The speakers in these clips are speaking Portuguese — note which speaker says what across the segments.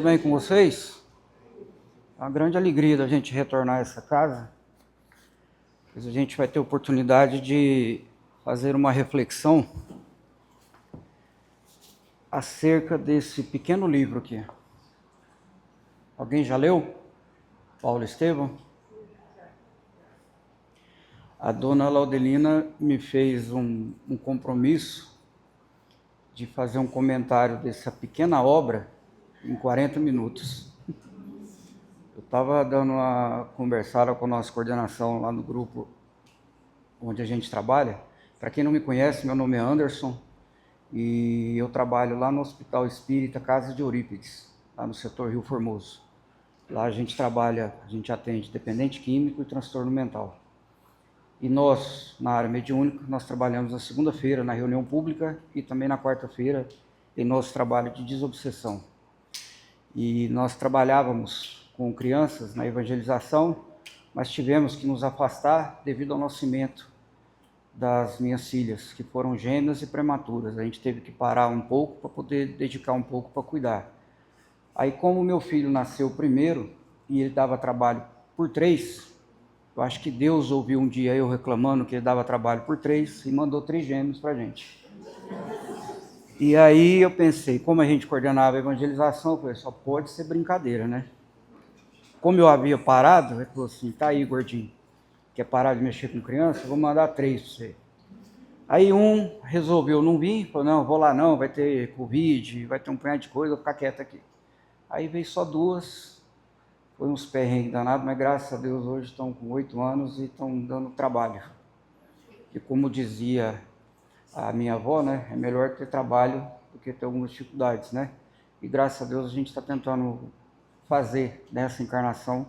Speaker 1: bem com vocês? É uma grande alegria da gente retornar a essa casa. Pois a gente vai ter oportunidade de fazer uma reflexão acerca desse pequeno livro aqui. Alguém já leu? Paulo Estevam? A dona Laudelina me fez um compromisso de fazer um comentário dessa pequena obra em 40 minutos. Eu estava dando uma conversada com a nossa coordenação lá no grupo onde a gente trabalha. Para quem não me conhece, meu nome é Anderson e eu trabalho lá no Hospital Espírita Casa de Eurípides, lá no setor Rio Formoso. Lá a gente atende dependente químico e transtorno mental. E nós, na área mediúnica, nós trabalhamos na segunda-feira na reunião pública e também na quarta-feira em nosso trabalho de desobsessão. E nós trabalhávamos com crianças na evangelização, mas tivemos que nos afastar devido ao nascimento das minhas filhas, que foram gêmeas e prematuras. A gente teve que parar um pouco para poder dedicar um pouco para cuidar. Aí, como meu filho nasceu primeiro e ele dava trabalho por 3, eu acho que Deus ouviu um dia eu reclamando que ele dava trabalho por 3 e mandou 3 gêmeos para a gente. E aí eu pensei, como a gente coordenava a evangelização, eu falei, só pode ser brincadeira, né? Como eu havia parado, ele falou assim, tá aí, gordinho, quer parar de mexer com criança? Eu vou mandar 3 para você. Aí um resolveu não vir, falou, não, vou lá não, vai ter Covid, vai ter um punhado de coisa, eu vou ficar quieto aqui. Aí veio só 2, foi uns perrengues danados, mas graças a Deus hoje estão com 8 anos e estão dando trabalho. E como dizia a minha avó, né, é melhor ter trabalho do que ter algumas dificuldades, né? E graças a Deus a gente está tentando fazer nessa encarnação,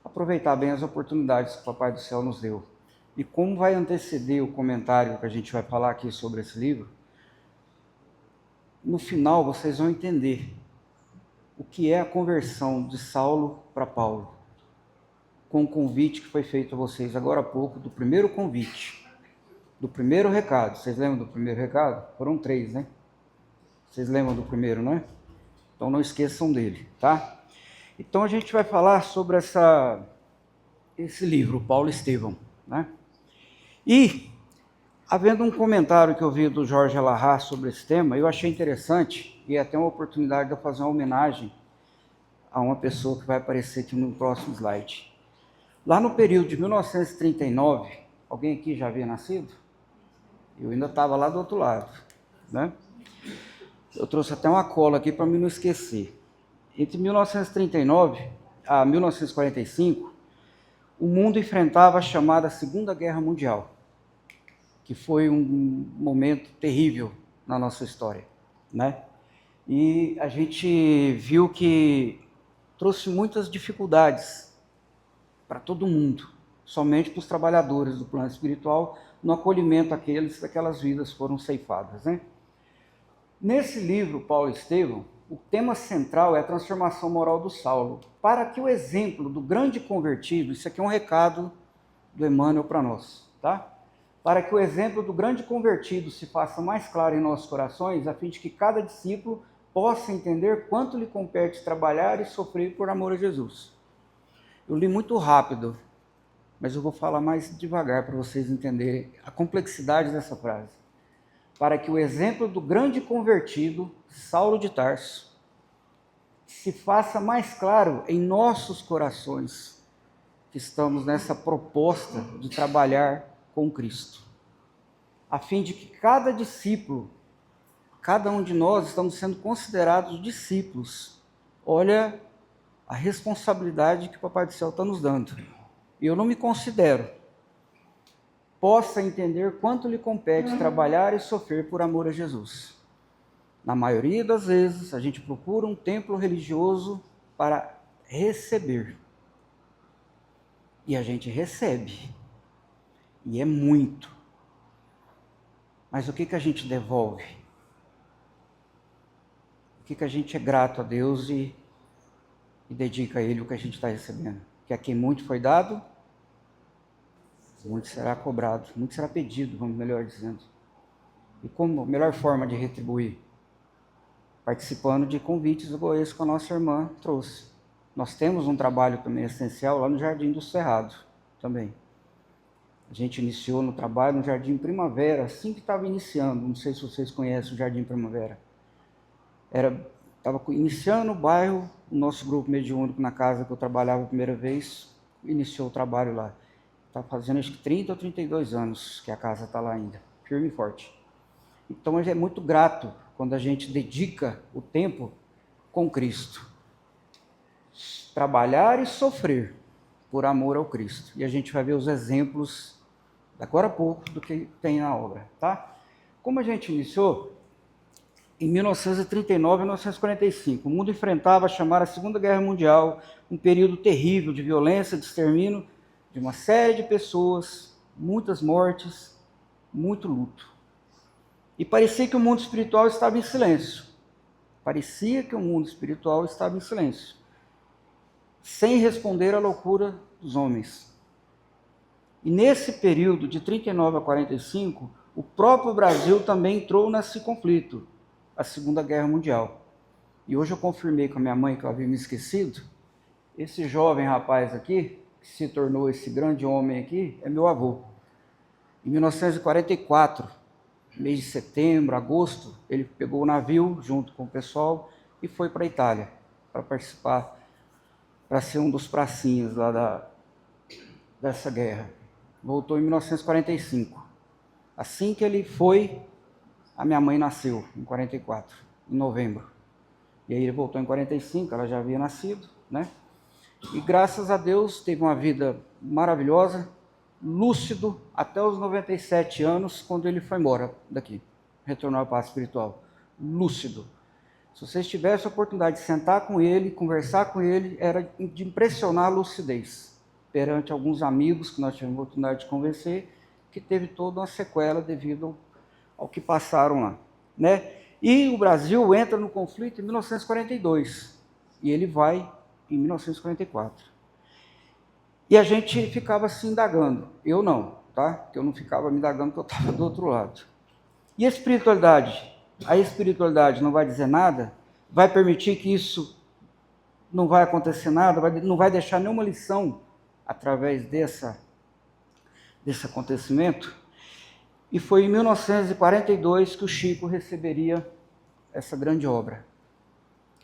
Speaker 1: aproveitar bem as oportunidades que o Papai do Céu nos deu. E como vai anteceder o comentário que a gente vai falar aqui sobre esse livro, no final vocês vão entender o que é a conversão de Saulo para Paulo, com o convite que foi feito a vocês agora há pouco, do primeiro convite, do primeiro recado. Vocês lembram do primeiro recado? Foram 3, né? Vocês lembram do primeiro, não é? Então não esqueçam dele, tá? Então a gente vai falar sobre esse livro, Paulo Estevam, né? E, havendo um comentário que eu vi do Jorge Alahá sobre esse tema, eu achei interessante e até uma oportunidade de eu fazer uma homenagem a uma pessoa que vai aparecer aqui no próximo slide. Lá no período de 1939, alguém aqui já havia nascido? Eu ainda estava lá do outro lado, né? Eu trouxe até uma cola aqui para mim não esquecer. Entre 1939 a 1945, o mundo enfrentava a chamada Segunda Guerra Mundial, que foi um momento terrível na nossa história, né? E a gente viu que trouxe muitas dificuldades para todo mundo, somente para os trabalhadores do plano espiritual, no acolhimento daquelas vidas foram ceifadas, né? Nesse livro, Paulo Estevam, o tema central é a transformação moral do Saulo, para que o exemplo do grande convertido, isso aqui é um recado do Emmanuel para nós, tá? Para que o exemplo do grande convertido se faça mais claro em nossos corações, a fim de que cada discípulo possa entender quanto lhe compete trabalhar e sofrer por amor a Jesus. Eu li muito rápido, mas eu vou falar mais devagar para vocês entenderem a complexidade dessa frase. Para que o exemplo do grande convertido, Saulo de Tarso, se faça mais claro em nossos corações, que estamos nessa proposta de trabalhar com Cristo, a fim de que cada discípulo, cada um de nós estamos sendo considerados discípulos. Olha a responsabilidade que o Papai do Céu está nos dando. E eu não me considero. Possa entender quanto lhe compete trabalhar e sofrer por amor a Jesus. Na maioria das vezes, a gente procura um templo religioso para receber. E a gente recebe. E é muito. Mas o que a gente devolve? O que a gente é grato a Deus e dedica a Ele o que a gente está recebendo? Que a quem muito foi dado, muito será cobrado, muito será pedido, vamos melhor dizendo. E como a melhor forma de retribuir? participando de convites esse que a nossa irmã trouxe. Nós temos um trabalho também essencial lá no Jardim do Cerrado, também. A gente iniciou no trabalho no Jardim Primavera, assim que estava iniciando. Não sei se vocês conhecem o Jardim Primavera. Estava iniciando o bairro, o nosso grupo mediúnico na casa que eu trabalhava a primeira vez, iniciou o trabalho lá. Está fazendo acho que 30 ou 32 anos que a casa está lá ainda, firme e forte. Então é muito grato quando a gente dedica o tempo com Cristo. Trabalhar e sofrer por amor ao Cristo. E a gente vai ver os exemplos, agora a pouco, do que tem na obra, tá? Como a gente iniciou, em 1939 e 1945, o mundo enfrentava a chamada Segunda Guerra Mundial, um período terrível de violência, de extermínio, de uma série de pessoas, muitas mortes, muito luto. E parecia que o mundo espiritual estava em silêncio. Parecia que o mundo espiritual estava em silêncio, sem responder à loucura dos homens. E nesse período de 39 a 45, o próprio Brasil também entrou nesse conflito, a Segunda Guerra Mundial. E hoje eu confirmei com a minha mãe, que eu havia me esquecido, esse jovem rapaz aqui, que se tornou esse grande homem aqui, é meu avô. Em 1944, mês de setembro, agosto, ele pegou o navio junto com o pessoal e foi para a Itália, para participar, para ser um dos pracinhas lá dessa guerra. Voltou em 1945. Assim que ele foi, a minha mãe nasceu, em 44, em novembro. E aí ele voltou em 45, ela já havia nascido, né? E graças a Deus teve uma vida maravilhosa, lúcido, até os 97 anos, quando ele foi embora daqui, retornou à paz espiritual. Lúcido. Se vocês tivessem a oportunidade de sentar com ele, conversar com ele, era de impressionar a lucidez perante alguns amigos que nós tivemos a oportunidade de convencer, que teve toda uma sequela devido ao que passaram lá, né? E o Brasil entra no conflito em 1942 e ele vai em 1944. E a gente ficava se indagando. Eu não, tá? Porque eu não ficava me indagando porque eu estava do outro lado. E a espiritualidade? A espiritualidade não vai dizer nada? Vai permitir que isso não vai acontecer nada? Não vai deixar nenhuma lição através desse acontecimento? E foi em 1942 que o Chico receberia essa grande obra.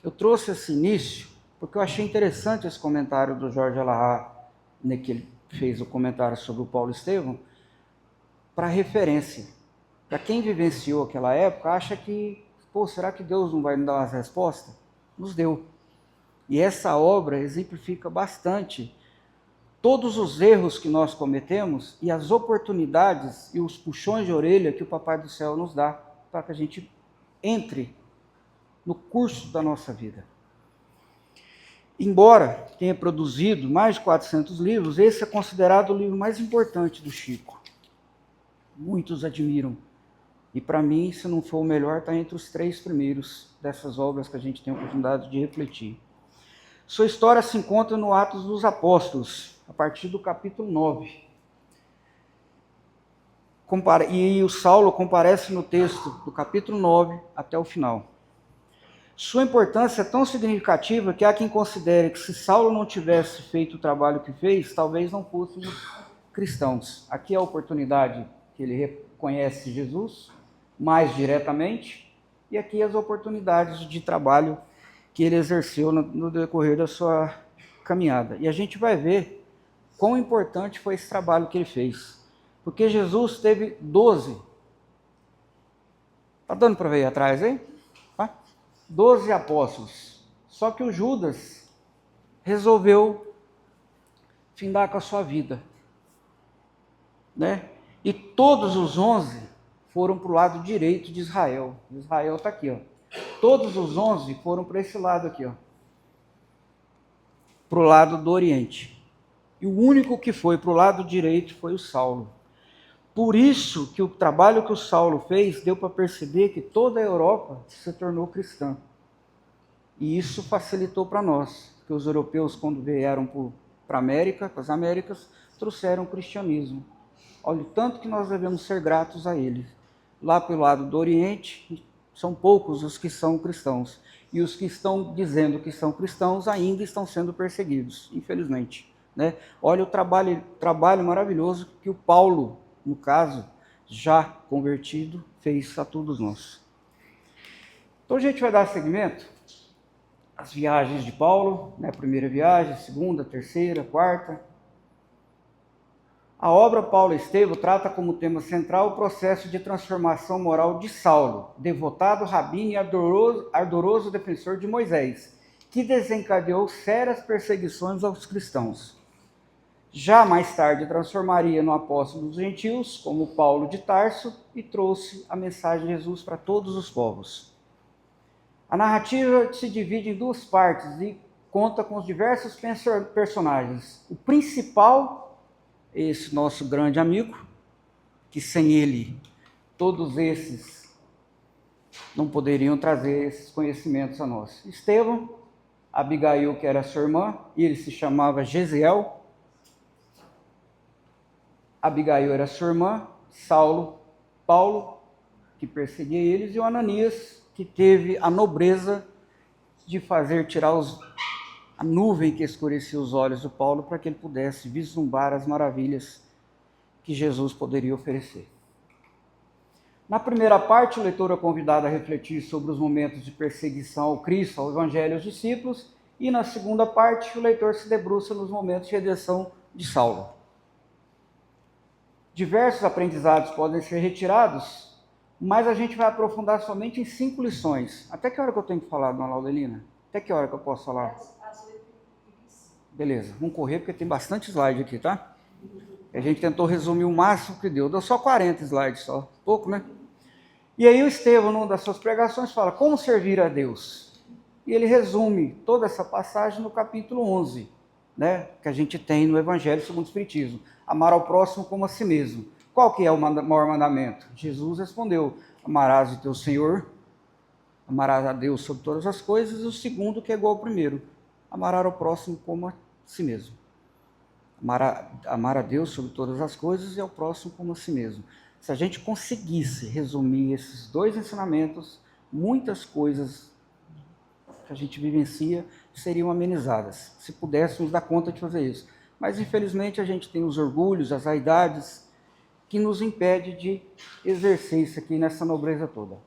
Speaker 1: Eu trouxe esse início porque eu achei interessante esse comentário do Jorge Alahá, né, que ele fez o comentário sobre o Paulo Estevão, para referência. Para quem vivenciou aquela época, acha que, será que Deus não vai me dar umas respostas? Nos deu. E essa obra exemplifica bastante todos os erros que nós cometemos e as oportunidades e os puxões de orelha que o Papai do Céu nos dá para que a gente entre no curso da nossa vida. Embora tenha produzido mais de 400 livros, esse é considerado o livro mais importante do Chico. Muitos admiram. E para mim, se não for o melhor, está entre os 3 primeiros dessas obras que a gente tem a oportunidade de refletir. Sua história se encontra no Atos dos Apóstolos, a partir do capítulo 9. E o Saulo comparece no texto do capítulo 9 até o final. Sua importância é tão significativa que há quem considere que se Saulo não tivesse feito o trabalho que fez, talvez não fôssemos cristãos. Aqui é a oportunidade que ele reconhece Jesus mais diretamente, e aqui as oportunidades de trabalho que ele exerceu no decorrer da sua caminhada. E a gente vai ver quão importante foi esse trabalho que ele fez. Porque Jesus teve 12. Está dando para ver aí atrás, hein? 12 apóstolos. Só que o Judas resolveu findar com a sua vida, né? E todos os 11 foram para o lado direito de Israel. Israel está aqui, ó. Todos os 11 foram para esse lado aqui, ó, para o lado do Oriente. E o único que foi para o lado direito foi o Saulo. Por isso que o trabalho que o Saulo fez deu para perceber que toda a Europa se tornou cristã. E isso facilitou para nós, porque os europeus, quando vieram para a América, para as Américas, trouxeram o cristianismo. Olha o tanto que nós devemos ser gratos a eles. Lá pelo lado do Oriente, São poucos os que são cristãos. E os que estão dizendo que são cristãos ainda estão sendo perseguidos, infelizmente. Né? Olha o trabalho maravilhoso que o Paulo, no caso, já convertido, fez a todos nós. Então a gente vai dar seguimento às viagens de Paulo, né? Primeira viagem, segunda, terceira, quarta. A obra Paulo e Estevão trata como tema central o processo de transformação moral de Saulo, devotado rabino e ardoroso defensor de Moisés, que desencadeou sérias perseguições aos cristãos. Já mais tarde transformaria no apóstolo dos gentios, como Paulo de Tarso, e trouxe a mensagem de Jesus para todos os povos. A narrativa se divide em duas partes e conta com os diversos personagens. O principal, esse nosso grande amigo, que sem ele todos esses não poderiam trazer esses conhecimentos a nós. Estevão, Abigail, que era sua irmã, e ele se chamava Gesiel. Abigail era sua irmã, Saulo, Paulo, que perseguia eles, e o Ananias, que teve a nobreza de fazer tirar a nuvem que escurecia os olhos do Paulo para que ele pudesse vislumbrar as maravilhas que Jesus poderia oferecer. Na primeira parte, o leitor é convidado a refletir sobre os momentos de perseguição ao Cristo, ao Evangelho e aos discípulos, e na segunda parte, o leitor se debruça nos momentos de redenção de Saulo. Diversos aprendizados podem ser retirados, mas a gente vai aprofundar somente em 5 lições. Até que hora que eu tenho que falar, dona Laudelina? Até que hora que eu posso falar? Beleza, vamos correr porque tem bastante slide aqui, tá? A gente tentou resumir o máximo que deu. Deu só 40 slides, só. Pouco, né? E aí o Estevão, numa das suas pregações, fala como servir a Deus. E ele resume toda essa passagem no capítulo 11, né? Que a gente tem no Evangelho segundo o Espiritismo. Amar ao próximo como a si mesmo. Qual que é o maior mandamento? Jesus respondeu, amarás o teu Senhor, amarás a Deus sobre todas as coisas, e o segundo, que é igual ao primeiro, amarás ao próximo como a si mesmo. Amar a Deus sobre todas as coisas e ao próximo como a si mesmo. Se a gente conseguisse resumir esses 2 ensinamentos, muitas coisas que a gente vivencia seriam amenizadas, se pudéssemos dar conta de fazer isso. Mas, infelizmente, a gente tem os orgulhos, as vaidades, que nos impede de exercer isso aqui nessa nobreza toda.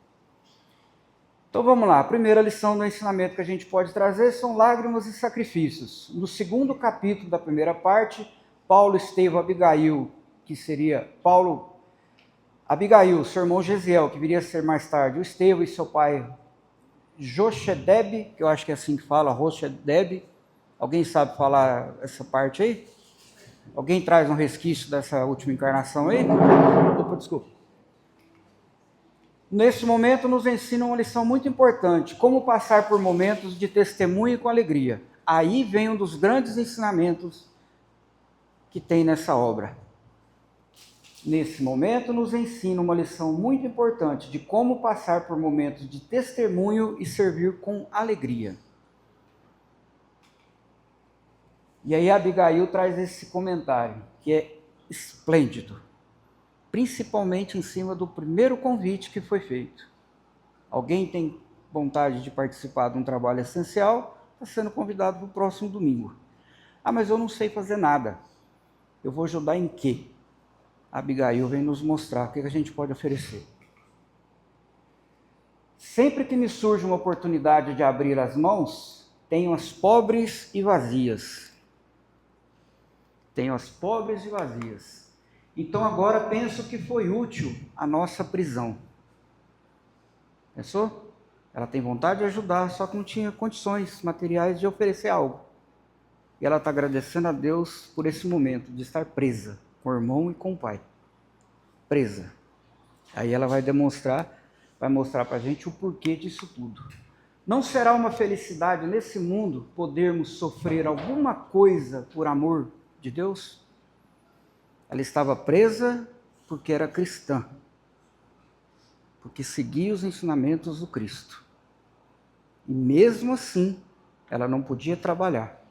Speaker 1: Então vamos lá, a primeira lição do ensinamento que a gente pode trazer são lágrimas e sacrifícios. No segundo capítulo da primeira parte, Paulo, Estevão, Abigail, que seria Abigail, seu irmão Gesiel, que viria a ser mais tarde, o Estevão e seu pai Jochedeb, que eu acho que é assim que fala, Jochedeb. Alguém sabe falar essa parte aí? Alguém traz um resquício dessa última encarnação aí? Opa, desculpa. Nesse momento nos ensina uma lição muito importante, como passar por momentos de testemunho com alegria. Aí vem um dos grandes ensinamentos que tem nessa obra. Nesse momento nos ensina uma lição muito importante de como passar por momentos de testemunho e servir com alegria. E aí Abigail traz esse comentário, que é esplêndido, principalmente em cima do primeiro convite que foi feito. Alguém tem vontade de participar de um trabalho essencial, está sendo convidado para o próximo domingo. Ah, mas eu não sei fazer nada. Eu vou ajudar em quê? A Abigail vem nos mostrar o que a gente pode oferecer. Sempre que me surge uma oportunidade de abrir as mãos, tenho as pobres e vazias. Tenho as pobres e vazias. Então agora penso que foi útil a nossa prisão. Pensou? Ela tem vontade de ajudar, só que não tinha condições materiais de oferecer algo. E ela está agradecendo a Deus por esse momento de estar presa com o irmão e com o pai. Presa. Aí ela vai mostrar para a gente o porquê disso tudo. Não será uma felicidade nesse mundo podermos sofrer alguma coisa por amor de Deus? Ela estava presa porque era cristã, porque seguia os ensinamentos do Cristo. E mesmo assim, ela não podia trabalhar,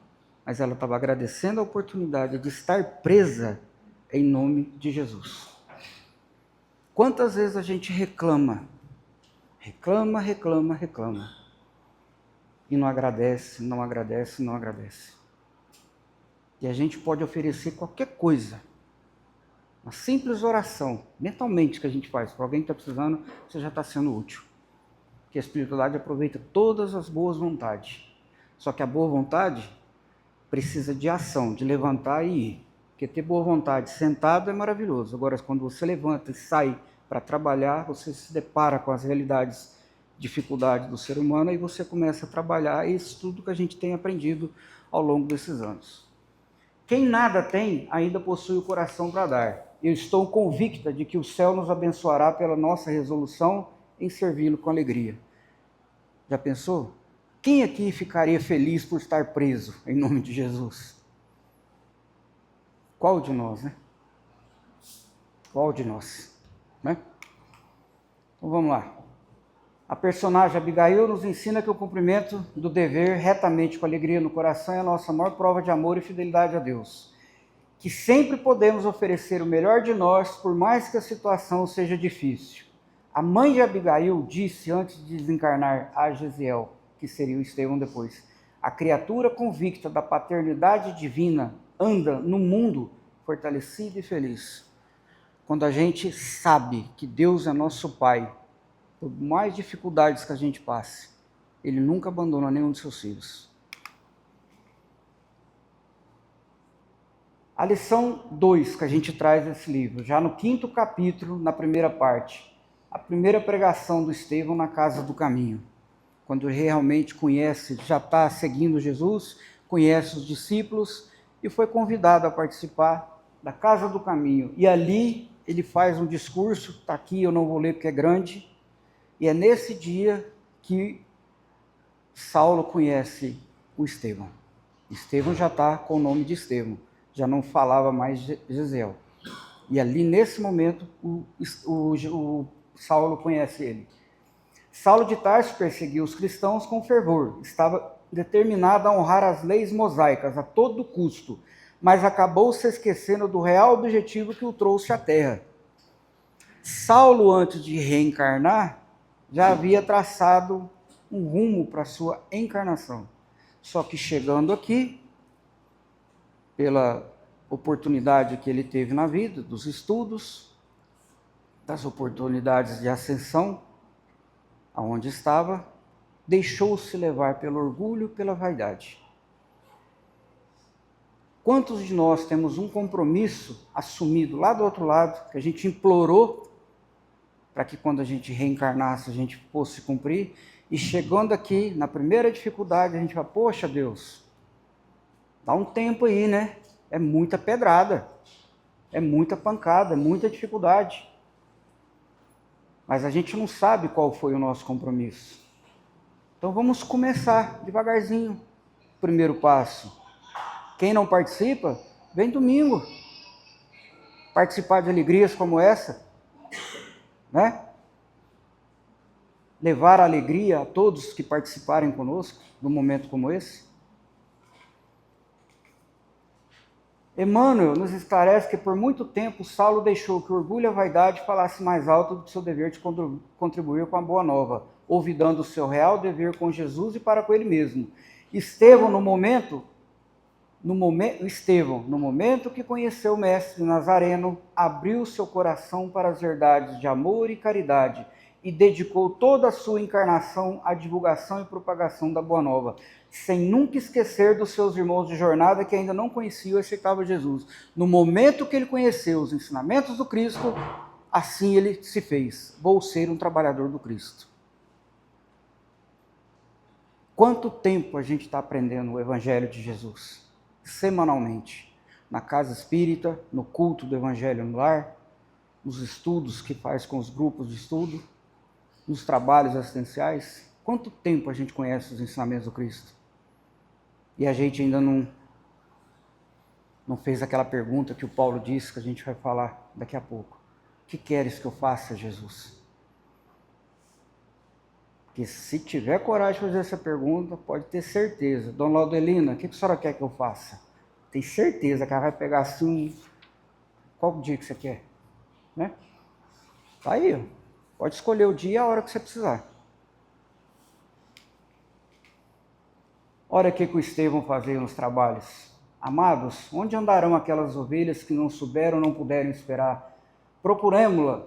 Speaker 1: mas ela estava agradecendo a oportunidade de estar presa em nome de Jesus. Quantas vezes a gente reclama Reclama, reclama, reclama. E não agradece, não agradece, não agradece. E a gente pode oferecer qualquer coisa. Uma simples oração, mentalmente, que a gente faz para alguém que está precisando, você já está sendo útil. Porque a espiritualidade aproveita todas as boas vontades. Só que a boa vontade precisa de ação, de levantar e ir. Porque ter boa vontade sentado é maravilhoso. Agora, quando você levanta e sai para trabalhar, você se depara com as realidades, dificuldades do ser humano, e você começa a trabalhar isso tudo que a gente tem aprendido ao longo desses anos. Quem nada tem, ainda possui o coração para dar. Eu estou convicta de que o céu nos abençoará pela nossa resolução em servi-lo com alegria. Já pensou? Quem aqui ficaria feliz por estar preso em nome de Jesus? Qual de nós, né? Qual de nós, né? Então vamos lá. A personagem Abigail nos ensina que o cumprimento do dever retamente com alegria no coração é a nossa maior prova de amor e fidelidade a Deus. Que sempre podemos oferecer o melhor de nós, por mais que a situação seja difícil. A mãe de Abigail disse antes de desencarnar a Jesiel, que seria o Estevão depois: a criatura convicta da paternidade divina anda no mundo fortalecida e feliz. Quando a gente sabe que Deus é nosso Pai, por mais dificuldades que a gente passe, Ele nunca abandona nenhum de seus filhos. A lição 2 que a gente traz nesse livro, já no 5º capítulo, na primeira parte, a primeira pregação do Estevão na Casa do Caminho, quando ele realmente conhece, já está seguindo Jesus, conhece os discípulos e foi convidado a participar da Casa do Caminho. E ali ele faz um discurso, está aqui, eu não vou ler porque é grande, e é nesse dia que Saulo conhece o Estevão. Estevão já está com o nome de Estevão, já não falava mais Jesiel. E ali, nesse momento, o Saulo conhece ele. Saulo de Tarso perseguiu os cristãos com fervor, estava determinado a honrar as leis mosaicas a todo custo, mas acabou se esquecendo do real objetivo que o trouxe à terra. Saulo, antes de reencarnar, já havia traçado um rumo para a sua encarnação. Só que chegando aqui, pela oportunidade que ele teve na vida, dos estudos, das oportunidades de ascensão, aonde estava, deixou-se levar pelo orgulho, pela vaidade. Quantos de nós temos um compromisso assumido lá do outro lado, que a gente implorou para que quando a gente reencarnasse a gente fosse cumprir, e chegando aqui, na primeira dificuldade, a gente fala: poxa Deus, dá um tempo aí, né? É muita pedrada, é muita pancada, é muita dificuldade. Mas a gente não sabe qual foi o nosso compromisso. Então vamos começar devagarzinho. Primeiro passo. Quem não participa, vem domingo. Participar de alegrias como essa, né? Levar a alegria a todos que participarem conosco num momento como esse. Emmanuel nos esclarece que por muito tempo Saulo deixou que o orgulho e a vaidade falasse mais alto do que seu dever de contribuir com a boa nova, olvidando o seu real dever com Jesus e para com ele mesmo. Estevão, no momento que conheceu o Mestre Nazareno, abriu seu coração para as verdades de amor e caridade e dedicou toda a sua encarnação à divulgação e propagação da Boa Nova, sem nunca esquecer dos seus irmãos de jornada que ainda não conheciam e aceitavam Jesus. No momento que ele conheceu os ensinamentos do Cristo, assim ele se fez: vou ser um trabalhador do Cristo. Quanto tempo a gente está aprendendo o Evangelho de Jesus? Semanalmente, na casa espírita, no culto do Evangelho no lar, nos estudos que faz com os grupos de estudo, nos trabalhos assistenciais. Quanto tempo a gente conhece os ensinamentos do Cristo? E a gente ainda não fez aquela pergunta que o Paulo disse, que a gente vai falar daqui a pouco. O que queres que eu faça, Jesus? Porque se tiver coragem de fazer essa pergunta, pode ter certeza. Dona Laudelina, o que a senhora quer que eu faça? Tem certeza que ela vai pegar assim, qual dia que você quer? Né? Tá aí, ó. Pode escolher o dia e a hora que você precisar. Olha o que o Estevão fazia nos trabalhos. Amados, onde andarão aquelas ovelhas que não souberam, não puderam esperar? Procuremo-las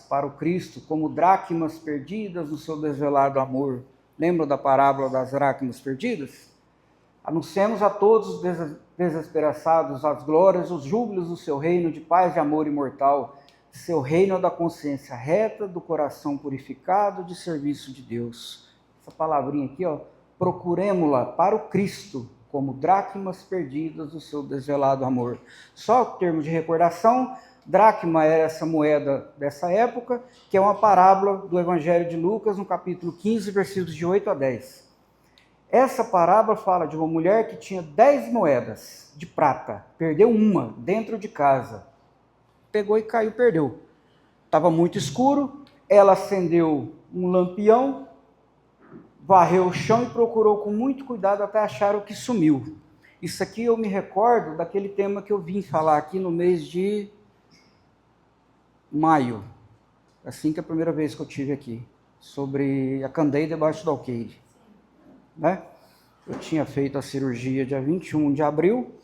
Speaker 1: para o Cristo como dracmas perdidas no seu desvelado amor. Lembram da parábola das dracmas perdidas? Anunciemos a todos os desesperados as glórias, os júbilos do seu reino de paz e amor imortal. Seu reino é da consciência reta, do coração purificado, de serviço de Deus. Essa palavrinha aqui, ó, procuremo-la para o Cristo, como dracmas perdidas do seu desvelado amor. Só em termos de recordação, dracma era essa moeda dessa época, que é uma parábola do Evangelho de Lucas, no capítulo 15, versículos de 8 a 10. Essa parábola fala de uma mulher que tinha 10 moedas de prata, perdeu uma dentro de casa. Pegou e caiu, perdeu. Estava muito escuro, ela acendeu um lampião, varreu o chão e procurou com muito cuidado até achar o que sumiu. Isso aqui eu me recordo daquele tema que eu vim falar aqui no mês de maio, assim que é a primeira vez que eu tive aqui, sobre a candeia debaixo do alqueire. Né? Eu tinha feito a cirurgia dia 21 de abril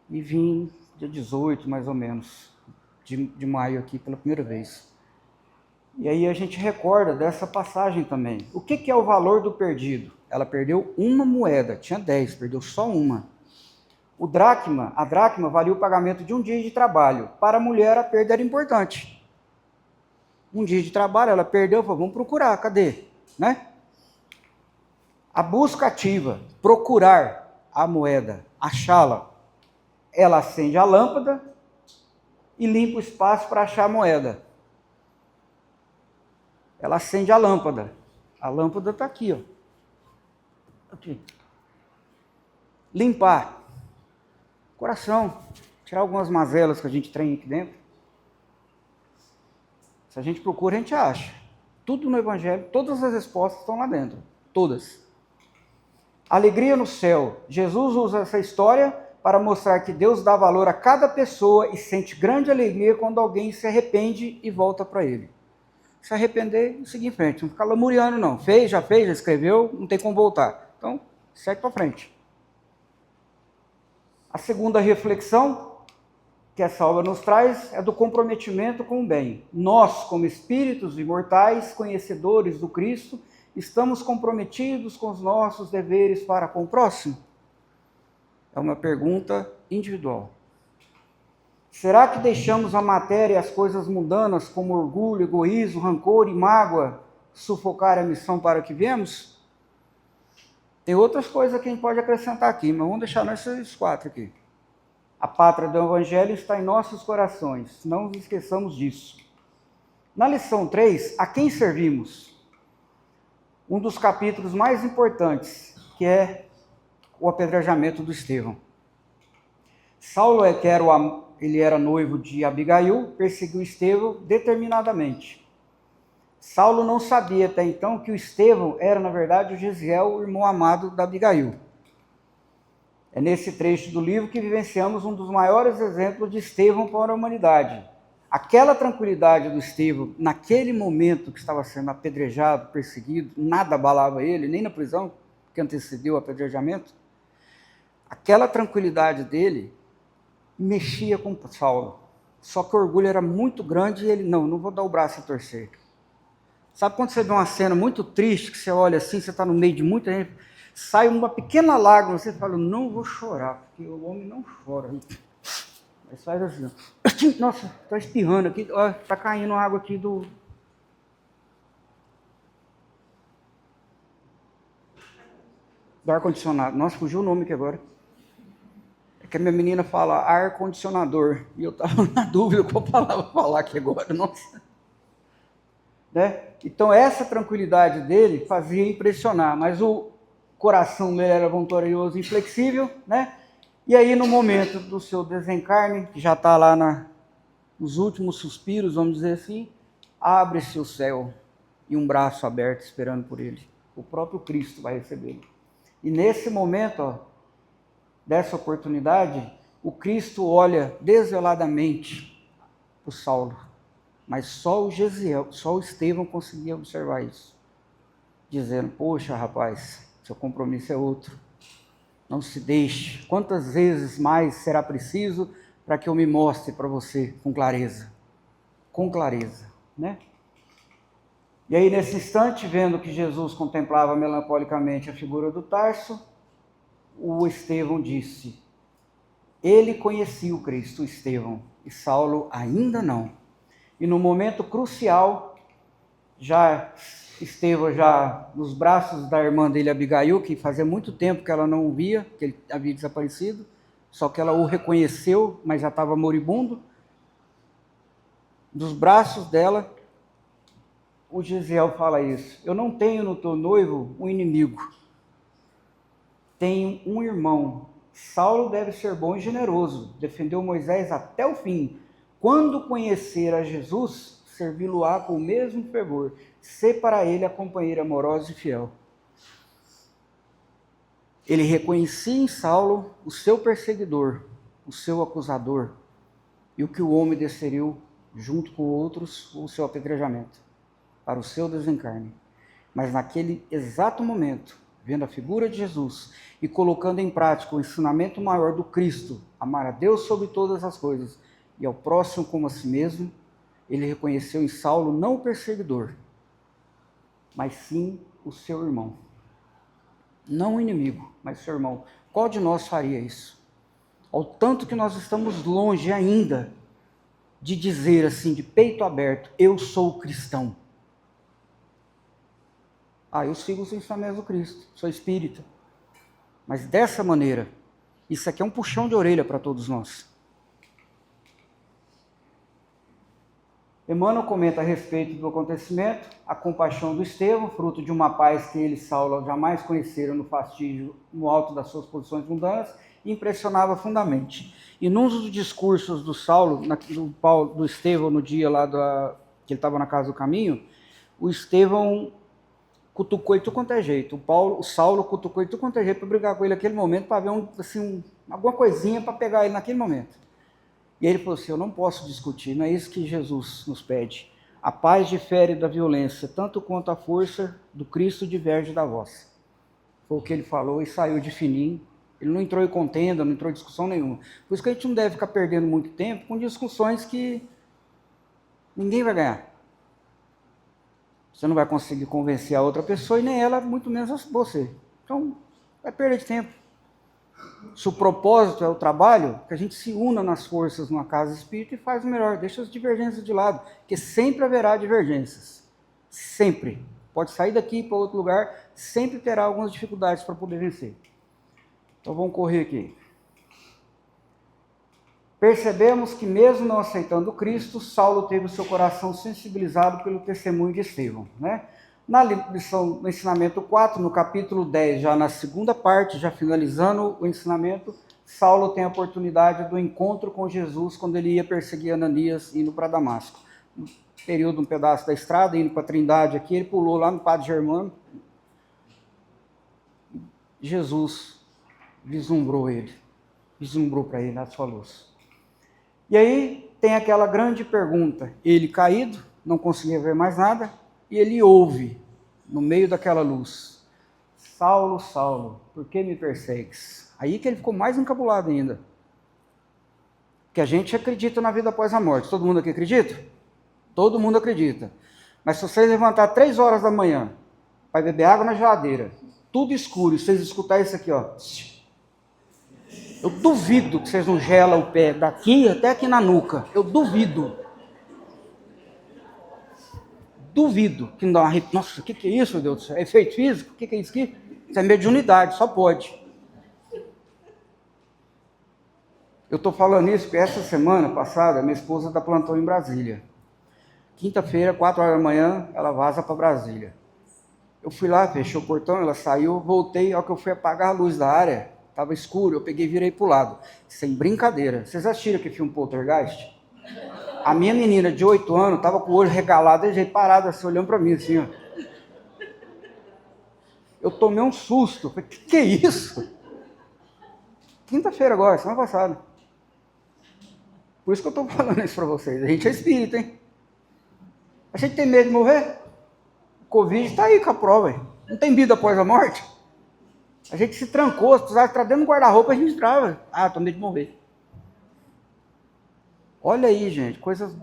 Speaker 1: e vim dia 18, mais ou menos, de maio aqui pela primeira vez. E aí a gente recorda dessa passagem também. O que é o valor do perdido? Ela perdeu uma moeda, tinha 10, perdeu só uma. A dracma valia o pagamento de um dia de trabalho. Para a mulher, a perda era importante. Um dia de trabalho, ela perdeu, falou, vamos procurar, cadê? Né? A busca ativa, procurar a moeda, achá-la. Ela acende a lâmpada e limpa o espaço para achar a moeda. Ela acende a lâmpada. A lâmpada está aqui, ó. Aqui. Limpar. Coração. Tirar algumas mazelas que a gente tem aqui dentro. Se a gente procura, a gente acha. Tudo no Evangelho, todas as respostas estão lá dentro. Todas. Alegria no céu. Jesus usa essa história para mostrar que Deus dá valor a cada pessoa e sente grande alegria quando alguém se arrepende e volta para Ele. Se arrepender e seguir em frente. Não ficar lamuriando, não. Já fez, já escreveu, não tem como voltar. Então, segue para frente. A segunda reflexão que essa obra nos traz é do comprometimento com o bem. Nós, como espíritos imortais, conhecedores do Cristo, estamos comprometidos com os nossos deveres para com o próximo? É uma pergunta individual. Será que deixamos a matéria e as coisas mundanas, como orgulho, egoísmo, rancor e mágoa, sufocar a missão para que viemos? Tem outras coisas que a gente pode acrescentar aqui, mas vamos deixar nesses 4 aqui. A pátria do Evangelho está em nossos corações, não nos esqueçamos disso. Na lição 3, a quem servimos? Um dos capítulos mais importantes, que é o apedrejamento do Estevão. Saulo, ele era noivo de Abigail, perseguiu Estevão determinadamente. Saulo não sabia até então que o Estevão era, na verdade, o Gesiel, o irmão amado da Abigail. É nesse trecho do livro que vivenciamos um dos maiores exemplos de Estevão para a humanidade. Aquela tranquilidade do Estevão, naquele momento que estava sendo apedrejado, perseguido, nada abalava ele, nem na prisão, que antecedeu o apedrejamento. Aquela tranquilidade dele mexia com Saulo. Só que o orgulho era muito grande e ele, não vou dar o braço a torcer. Sabe quando você vê uma cena muito triste, que você olha assim, você está no meio de muita gente, sai uma pequena lágrima, você fala, não vou chorar, porque o homem não chora. Mas faz assim, nossa, está espirrando aqui, está caindo água aqui do ar-condicionado. Nossa, fugiu o nome aqui agora. É que a minha menina fala ar-condicionador, e eu estava na dúvida qual palavra falar aqui agora, nossa. Né? Então essa tranquilidade dele fazia impressionar, mas o coração dele era voluntarioso e inflexível, né? E aí no momento do seu desencarne, que já está lá nos últimos suspiros, vamos dizer assim, abre-se o céu e um braço aberto esperando por ele. O próprio Cristo vai recebê-lo. E nesse momento, dessa oportunidade, o Cristo olha desveladamente para o Saulo. Mas só o Gesiel, só o Estevão conseguia observar isso. dizendo: poxa, rapaz, seu compromisso é outro. Não se deixe. Quantas vezes mais será preciso para que eu me mostre para você com clareza? Com clareza, né? E aí, nesse instante, vendo que Jesus contemplava melancolicamente a figura do Tarso, o Estevão disse: ele conhecia o Cristo, Estevão, e Saulo ainda não. E no momento crucial, Estevão já nos braços da irmã dele, Abigail, que fazia muito tempo que ela não o via, que ele havia desaparecido, só que ela o reconheceu, mas já estava moribundo. Dos braços dela, o Gisiel fala isso: eu não tenho no teu noivo um inimigo, tenho um irmão. Saulo deve ser bom e generoso, defendeu Moisés até o fim. Quando conhecer a Jesus, servi-lo-á com o mesmo fervor, ser para ele a companheira amorosa e fiel. Ele reconhecia em Saulo o seu perseguidor, o seu acusador, e o que o homem desferiu junto com outros, o seu apedrejamento, para o seu desencarne. Mas naquele exato momento, vendo a figura de Jesus e colocando em prática o ensinamento maior do Cristo, amar a Deus sobre todas as coisas e ao próximo como a si mesmo, ele reconheceu em Saulo não o perseguidor, mas sim o seu irmão. Não o inimigo, mas o seu irmão. Qual de nós faria isso? Ao tanto que nós estamos longe ainda de dizer assim, de peito aberto: eu sou cristão. Eu sigo os ensinamentos do Cristo, sou espírita. Mas dessa maneira, isso aqui é um puxão de orelha para todos nós. Emmanuel comenta a respeito do acontecimento: a compaixão do Estevão, fruto de uma paz que ele e Saulo jamais conheceram no fastígio, no alto das suas posições mundanas, impressionava fundamente. E num dos discursos do Saulo, do Estevão, no dia lá que ele estava na Casa do Caminho, o Estevão cutucou de tudo quanto é jeito. O Saulo cutucou de tudo quanto é jeito para brigar com ele naquele momento, para ver alguma coisinha para pegar ele naquele momento. E ele falou assim: eu não posso discutir, não é isso que Jesus nos pede. A paz difere da violência, tanto quanto a força do Cristo diverge da vossa. Foi o que ele falou e saiu de fininho. Ele não entrou em contenda, não entrou em discussão nenhuma. Por isso que a gente não deve ficar perdendo muito tempo com discussões que ninguém vai ganhar. Você não vai conseguir convencer a outra pessoa e nem ela, muito menos você. Então, é perda de tempo. Se o propósito é o trabalho, que a gente se una nas forças numa casa espírita e faz o melhor. Deixa as divergências de lado, porque sempre haverá divergências. Sempre. Pode sair daqui para outro lugar, sempre terá algumas dificuldades para poder vencer. Então vamos correr aqui. Percebemos que mesmo não aceitando Cristo, Saulo teve o seu coração sensibilizado pelo testemunho de Estevão, né? Na lição, no ensinamento 4, no capítulo 10, já na segunda parte, já finalizando o ensinamento, Saulo tem a oportunidade do encontro com Jesus quando ele ia perseguir Ananias indo para Damasco. No período, um pedaço da estrada, indo para a Trindade aqui, ele pulou lá no Padre Germano. Jesus vislumbrou para ele a sua luz. E aí tem aquela grande pergunta: ele caído, não conseguia ver mais nada, e ele ouve, no meio daquela luz: Saulo, Saulo, por que me persegues? Aí que ele ficou mais encabulado ainda. Porque a gente acredita na vida após a morte. Todo mundo aqui acredita? Todo mundo acredita. Mas se vocês levantar 3 horas da manhã, para beber água na geladeira, tudo escuro, e vocês escutarem isso aqui, ó, eu duvido que vocês não gelam o pé daqui até aqui na nuca. Eu duvido. Duvido que não dá uma arrepio. Nossa, o que é isso, meu Deus do céu? É efeito físico? O que é isso aqui? Isso é mediunidade, só pode. Eu estou falando isso porque essa semana passada, minha esposa está plantão em Brasília. Quinta-feira, 4 horas da manhã, ela vaza para Brasília. Eu fui lá, fechei o portão, ela saiu, voltei, ao que eu fui apagar a luz da área, estava escuro, eu peguei e virei para o lado. Sem brincadeira. Vocês assistiram que filme Poltergeist? A minha menina de 8 anos estava com o olho regalado, de jeito parado, assim, olhando para mim, assim, ó. Eu tomei um susto. Falei: que é isso? Quinta-feira agora, semana passada. Por isso que eu estou falando isso para vocês. A gente é espírita, hein? A gente tem medo de morrer? O Covid está aí com a prova, hein? Não tem vida após a morte? A gente se trancou, se precisasse entrar dentro do guarda-roupa, a gente entrava. Ah, tô medo de morrer. Olha aí, gente, coisas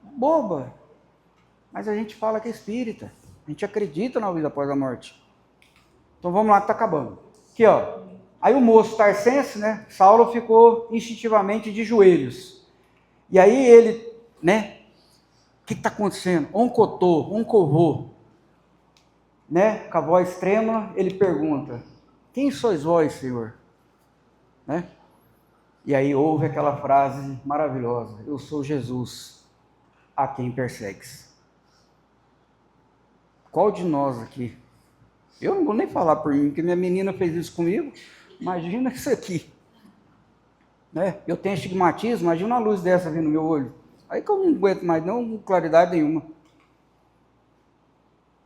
Speaker 1: bobas. Mas a gente fala que é espírita. A gente acredita na vida após a morte. Então vamos lá que tá acabando. Aqui, ó. Aí o moço tarsense, né? Saulo ficou instintivamente de joelhos. E aí ele, né? O que está acontecendo? Oncotô, oncovô. Né? Com a voz trêmula, ele pergunta: quem sois vós, Senhor? Né? E aí houve aquela frase maravilhosa: eu sou Jesus, a quem persegues. Qual de nós aqui? Eu não vou nem falar por mim, porque minha menina fez isso comigo. Imagina isso aqui. Né? Eu tenho estigmatismo, imagina uma luz dessa vindo no meu olho. Aí que eu não aguento mais, não com claridade nenhuma.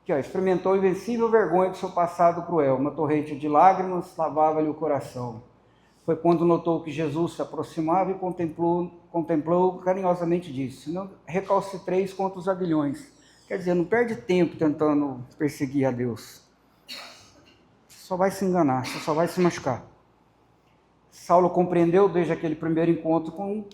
Speaker 1: Aqui, ó, experimentou invencível vergonha do seu passado cruel. Uma torrente de lágrimas lavava-lhe o coração. Foi quando notou que Jesus se aproximava e contemplou carinhosamente disse: não recalcitreis contra os aguilhões. Quer dizer, não perde tempo tentando perseguir a Deus. Você só vai se enganar, você só vai se machucar. Saulo compreendeu desde aquele primeiro encontro com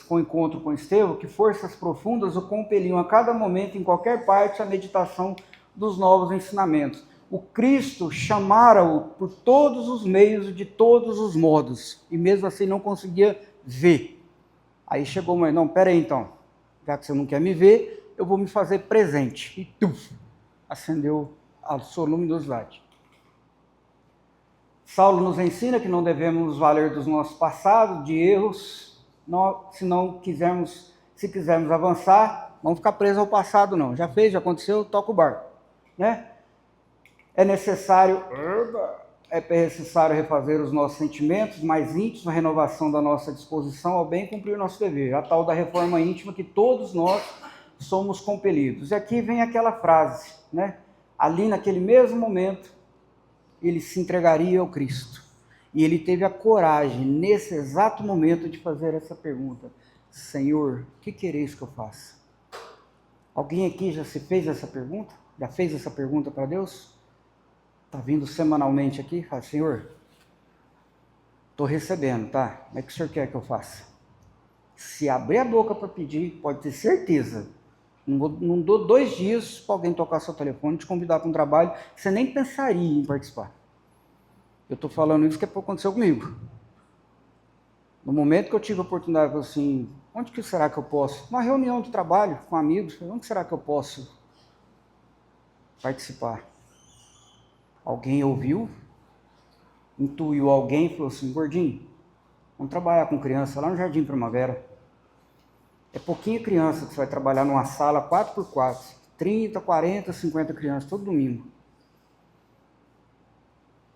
Speaker 1: o encontro com Estevão, que forças profundas o compeliam a cada momento, em qualquer parte, à meditação dos novos ensinamentos. O Cristo chamara-o por todos os meios e de todos os modos, e mesmo assim não conseguia ver. Aí chegou uma, não, peraí então, já que você não quer me ver, eu vou me fazer presente. E acendeu a sua luminosidade. Saulo nos ensina que não devemos nos valer dos nossos passados, de erros, se quisermos avançar, não ficar preso ao passado não. Já fez, já aconteceu, toca o barco. Né? É necessário refazer os nossos sentimentos mais íntimos, a renovação da nossa disposição ao bem e cumprir o nosso dever. A tal da reforma íntima que todos nós somos compelidos. E aqui vem aquela frase, né? Ali naquele mesmo momento, ele se entregaria ao Cristo. E ele teve a coragem, nesse exato momento, de fazer essa pergunta: Senhor, o que quereis que eu faça? Alguém aqui já se fez essa pergunta? Já fez essa pergunta para Deus? Está vindo semanalmente aqui? Fala: Senhor, estou recebendo, tá? Como é que o Senhor quer que eu faça? Se abrir a boca para pedir, pode ter certeza. Não dou 2 dias para alguém tocar seu telefone, te convidar para um trabalho que você nem pensaria em participar. Eu estou falando isso porque aconteceu comigo. No momento que eu tive a oportunidade, eu falei assim: onde que será que eu posso? Uma reunião de trabalho com amigos, onde será que eu posso participar? Alguém ouviu, intuiu alguém e falou assim: gordinho, vamos trabalhar com criança lá no Jardim Primavera. É pouquinha criança que você vai trabalhar numa sala 4x4, 30, 40, 50 crianças, todo domingo.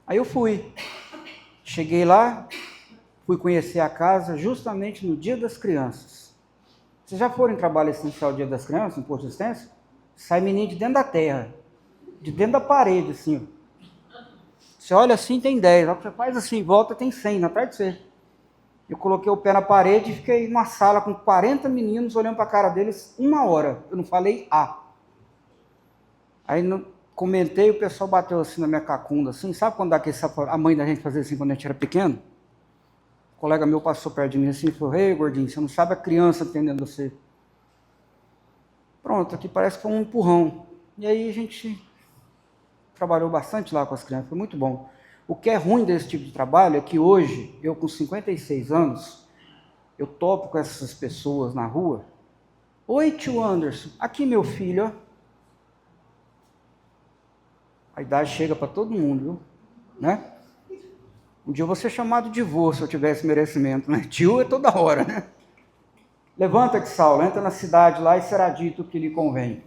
Speaker 1: Aí eu fui, cheguei lá, fui conhecer a casa justamente no Dia das Crianças. Vocês já foram em trabalho essencial Dia das Crianças, em posto de assistência? Sai menino de dentro da terra, de dentro da parede, assim. Você olha assim, tem 10, você faz assim, volta, tem 100 na tarde de você. Eu coloquei o pé na parede e fiquei numa sala com 40 meninos olhando para a cara deles 1 hora. Eu não falei A. Aí comentei, o pessoal bateu assim na minha cacunda, assim. Sabe quando a mãe da gente fazia assim quando a gente era pequeno? O colega meu passou perto de mim assim e falou: ei, gordinho, você não sabe a criança atendendo você. Pronto, aqui parece que foi um empurrão. E aí a gente trabalhou bastante lá com as crianças, foi muito bom. O que é ruim desse tipo de trabalho é que hoje, eu com 56 anos, eu topo com essas pessoas na rua. Oi, tio Anderson, aqui meu filho, ó. A idade chega para todo mundo, viu? Né? Um dia eu vou ser chamado de vô, se eu tivesse merecimento, né? Tio é toda hora, né? Levanta-te, Saulo, entra na cidade lá e será dito o que lhe convém.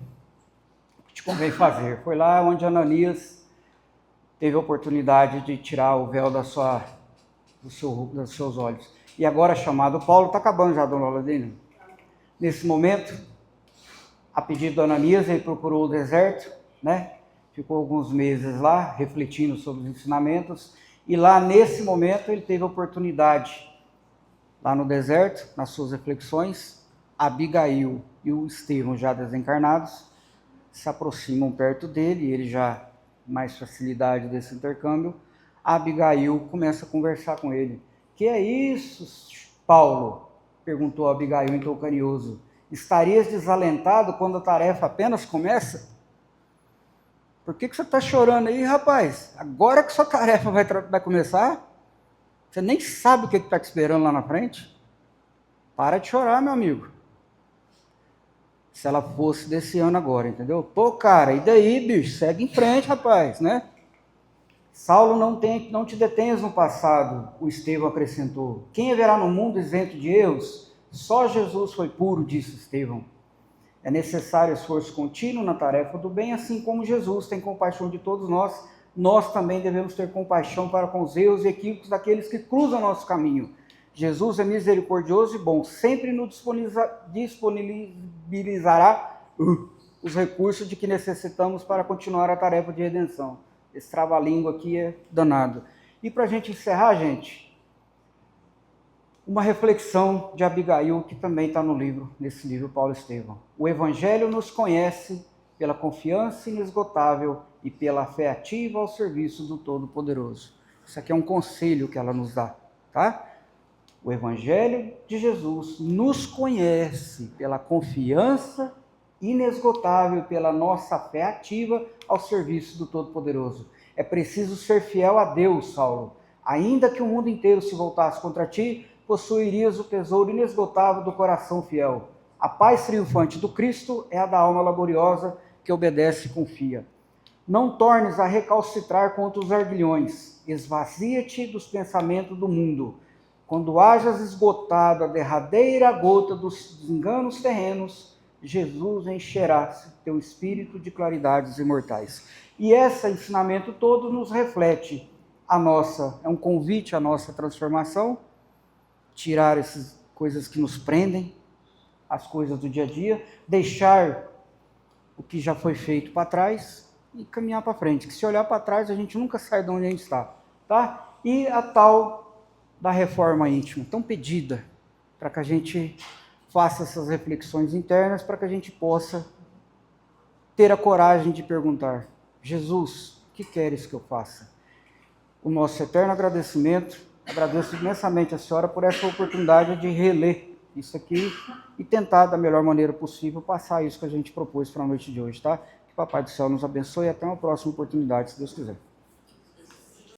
Speaker 1: O que te convém fazer. Foi lá onde Ananias teve a oportunidade de tirar o véu dos seus olhos. E agora chamado Paulo, está acabando já a dona Ladina. Nesse momento, a pedido de Ananias, ele procurou o deserto, né? Ficou alguns meses lá, refletindo sobre os ensinamentos, e lá nesse momento ele teve a oportunidade, lá no deserto, nas suas reflexões, Abigail e o Estevão, já desencarnados, se aproximam perto dele, e ele já mais facilidade desse intercâmbio, a Abigail começa a conversar com ele. Que é isso, Paulo? Perguntou a Abigail em tom carinhoso. Estarias desalentado quando a tarefa apenas começa? Por que você está chorando aí, rapaz? Agora que sua tarefa vai começar? Você nem sabe o que está te esperando lá na frente? Para de chorar, meu amigo. Se ela fosse desse ano agora, entendeu? Pô, cara, e daí, bicho? Segue em frente, rapaz, né? Saulo, não te detenhas no passado, o Estevão acrescentou. Quem haverá no mundo isento de erros? Só Jesus foi puro, disse Estevão. É necessário esforço contínuo na tarefa do bem, assim como Jesus tem compaixão de todos nós, nós também devemos ter compaixão para com os erros e equívocos daqueles que cruzam nosso caminho. Jesus é misericordioso e bom, sempre nos disponibilizará os recursos de que necessitamos para continuar a tarefa de redenção. Esse trava-língua aqui é danado. E para a gente encerrar, gente, uma reflexão de Abigail, que também está no livro, nesse livro Paulo Estevão. O Evangelho nos conhece pela confiança inesgotável e pela fé ativa ao serviço do Todo-Poderoso. Isso aqui é um conselho que ela nos dá, tá? O Evangelho de Jesus nos conhece pela confiança inesgotável e pela nossa fé ativa ao serviço do Todo-Poderoso. É preciso ser fiel a Deus, Saulo. Ainda que o mundo inteiro se voltasse contra ti, possuirias o tesouro inesgotável do coração fiel. A paz triunfante do Cristo é a da alma laboriosa que obedece e confia. Não tornes a recalcitrar contra os ardilhões. Esvazia-te dos pensamentos do mundo. Quando hajas esgotado a derradeira gota dos enganos terrenos, Jesus encherá teu espírito de claridades imortais. E esse ensinamento todo nos reflete é um convite à nossa transformação, tirar essas coisas que nos prendem, as coisas do dia a dia, deixar o que já foi feito para trás e caminhar para frente. Que se olhar para trás, a gente nunca sai de onde a gente está, tá? E a tal da reforma íntima, tão pedida, para que a gente faça essas reflexões internas, para que a gente possa ter a coragem de perguntar: Jesus, o que queres que eu faça? O nosso eterno agradecimento. Agradeço imensamente a senhora por essa oportunidade de reler isso aqui e tentar, da melhor maneira possível, passar isso que a gente propôs para a noite de hoje, tá? Que o Papai do Céu nos abençoe e até uma próxima oportunidade, se Deus quiser.